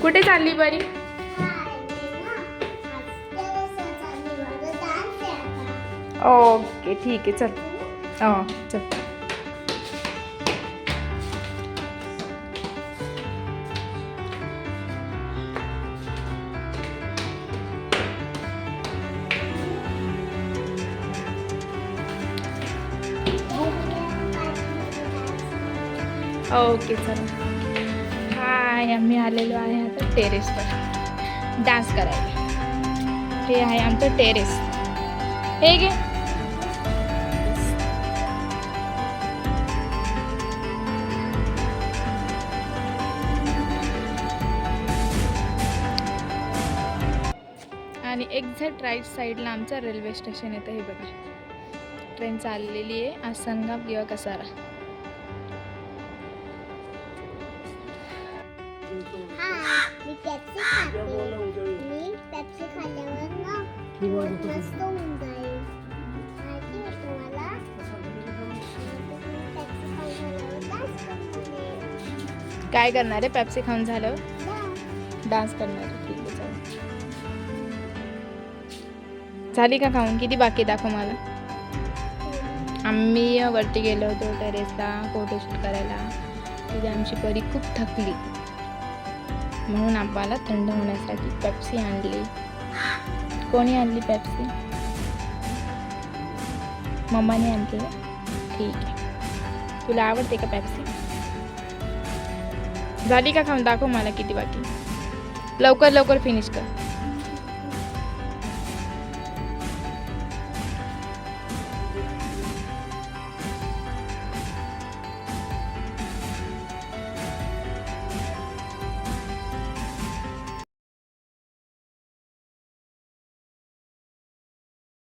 कुठे चालली बरी? ओके ठीक आहे चल. चल. ओके चला. हाय, आम्ही आलेलो आहे आता टेरेसवर डान्स करायला. हे आहे आमचं टेरेस. हे घे. आणि एक्झॅक्ट राईट साईडला आमचं रेल्वे स्टेशन येतं. हे बघा, ट्रेन चाललेली आहे आसनगाव किंवा कसारा. मी पेप्सी खाते. मी पेप्सी खाल्ल्यावर ना मस्त होऊन जाईल. माहिती आहे तुम्हाला? पेप्सी खाऊन झाल्यावर डान्स करणार आहे. काय करणार आहे पेप्सी खाऊन झाल्यावर? डान्स करणार आहे. ठीक आहे चालेल. झाली का खाऊन? किती बाकी दाखव मला. आम्ही वरती गेलो होतो टेरेसला फोटोशूट करायला. तिथे आमची परी खूप थकली म्हणून आम्हाला थंड होण्यासाठी पेप्सी आणली. कोणी आणली पेप्सी? मम्माने आणली. ठीक आहे. तुला आवडते का पेप्सी? झाली का खाऊन? दाखव मला किती बाकी. लवकर लवकर फिनिश कर.